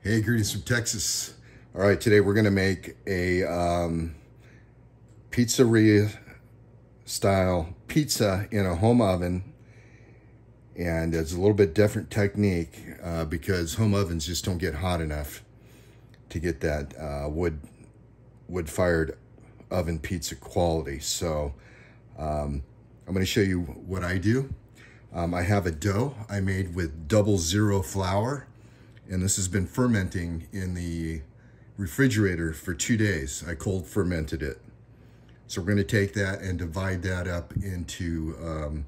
Hey, greetings from Texas. All right, today we're gonna make a pizzeria style pizza in a home oven. And it's a little bit different technique because home ovens just don't get hot enough to get that wood-fired oven pizza quality. So I'm gonna show you what I do. I have a dough I made with 00 flour. And this has been fermenting in the refrigerator for 2 days. I cold fermented it. So we're gonna take that and divide that up into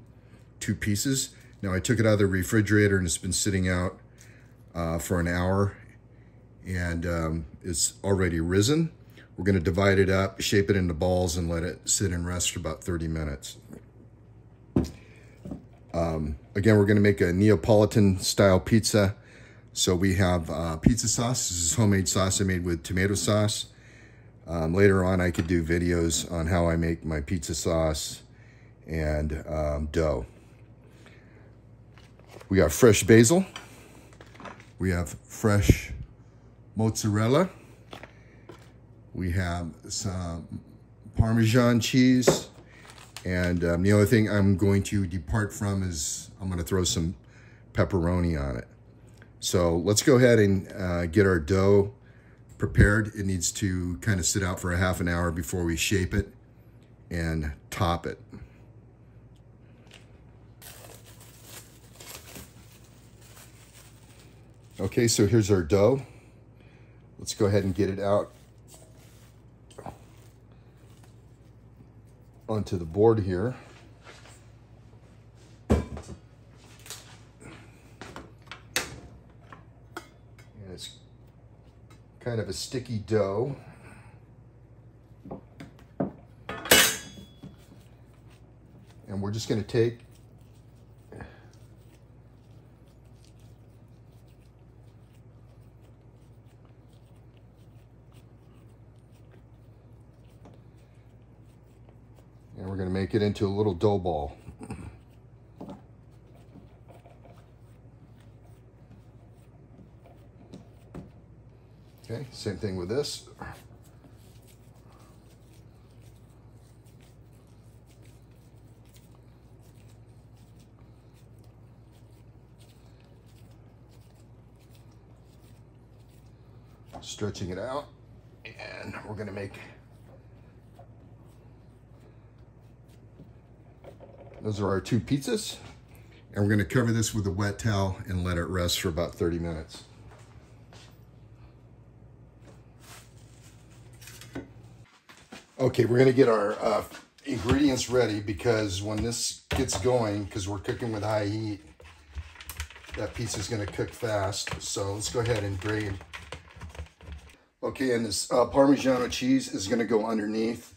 2 pieces. Now I took it out of the refrigerator and it's been sitting out for an hour and it's already risen. We're gonna divide it up, shape it into balls and let it sit and rest for about 30 minutes. Again, we're gonna make a Neapolitan style pizza. So we have pizza sauce. This is homemade sauce I made with tomato sauce. Later on, I could do videos on how I make my pizza sauce and dough. We got fresh basil. We have fresh mozzarella. We have some Parmesan cheese. And the other thing I'm going to depart from is I'm going to throw some pepperoni on it. So let's go ahead and get our dough prepared. It needs to kind of sit out for a half an hour before we shape it and top it. Okay, so here's our dough. Let's go ahead and get it out onto the board here. It's kind of a sticky dough. And we're just going to take and we're going to make it into a little dough ball. Okay, same thing with this. Stretching it out, and we're going to make those are our 2 pizzas, and we're going to cover this with a wet towel and let it rest for about 30 minutes. Okay, we're gonna get our ingredients ready because when this gets going, because we're cooking with high heat, that pizza's gonna cook fast. So let's go ahead and grate. Okay, and this Parmigiano cheese is gonna go underneath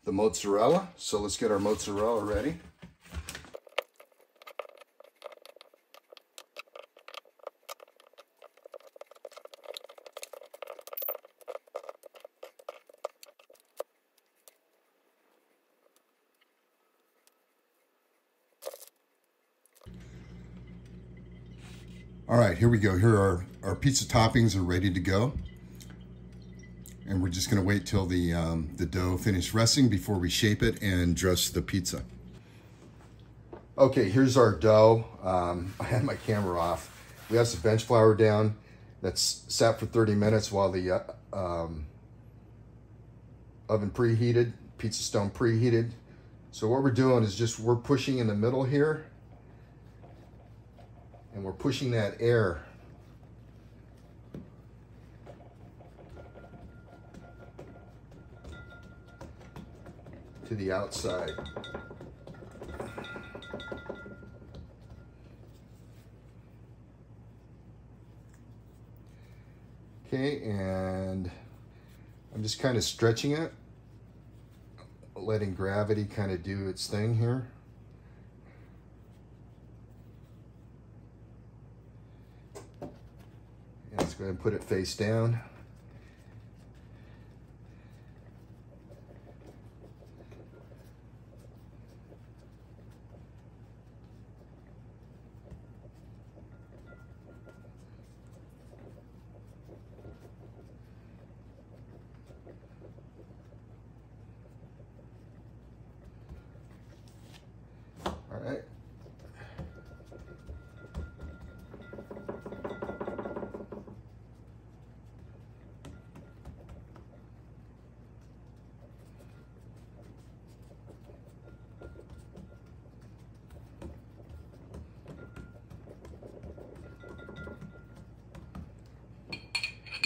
the mozzarella. So let's get our mozzarella ready. All right, here we go. Here are our pizza toppings are ready to go. And we're just gonna wait till the dough finishes resting before we shape it and dress the pizza. Okay, here's our dough. I had my camera off. We have some bench flour down that's sat for 30 minutes while the oven preheated, pizza stone preheated. So what we're doing is just we're pushing in the middle here. And we're pushing that air to the outside. Okay, and I'm just kind of stretching it, letting gravity kind of do its thing here. Let's go ahead and put it face down.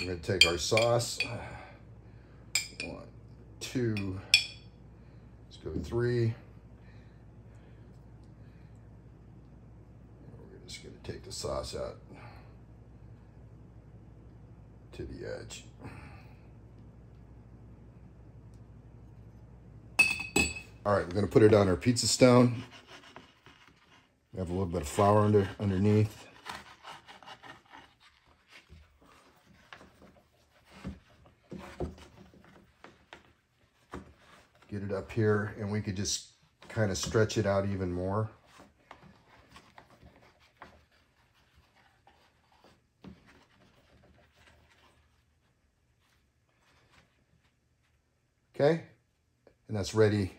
We're going to take our sauce. 1, 2, let's go 3. We're just going to take the sauce out to the edge. All right, we're going to put it on our pizza stone. We have a little bit of flour underneath. Get it up here, and we could just kind of stretch it out even more. Okay, and that's ready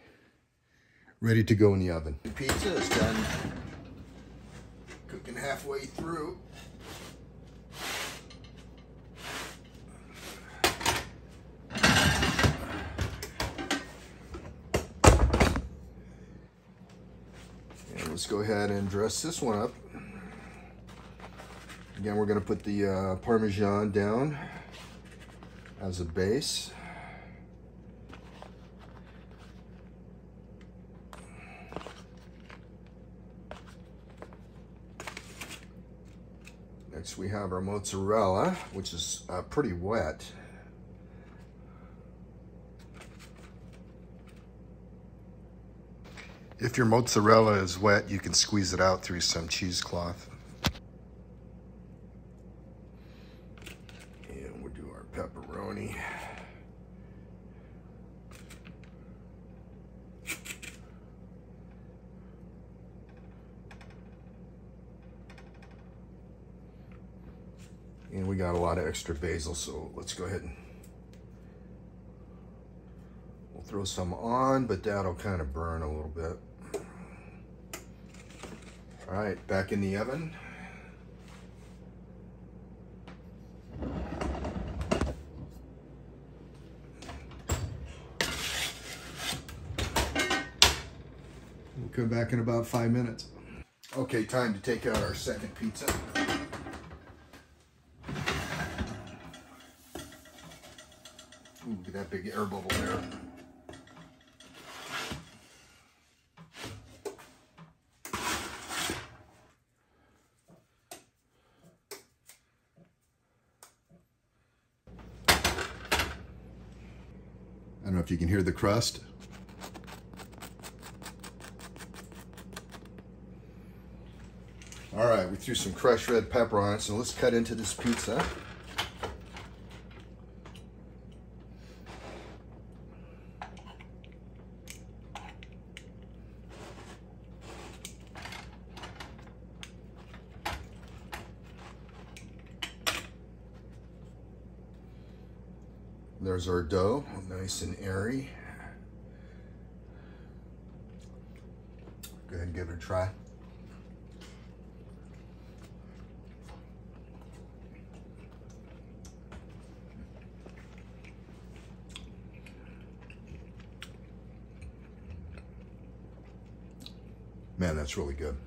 to go in the oven. The pizza is done cooking halfway through. And let's go ahead and dress this one up. Again, we're going to put the Parmesan down as a base. Next we have our mozzarella, which is pretty wet. If your mozzarella is wet, you can squeeze it out through some cheesecloth. And we'll do our pepperoni. And we got a lot of extra basil, so let's go ahead and we'll throw some on, but that'll kind of burn a little bit. All right, back in the oven. We'll come back in about 5 minutes. Okay, time to take out our second pizza. Ooh, look at that big air bubble there. I don't know if you can hear the crust. All right, we threw some crushed red pepper on it, so let's cut into this pizza. There's our dough, nice and airy. Go ahead and give it a try. Man, that's really good.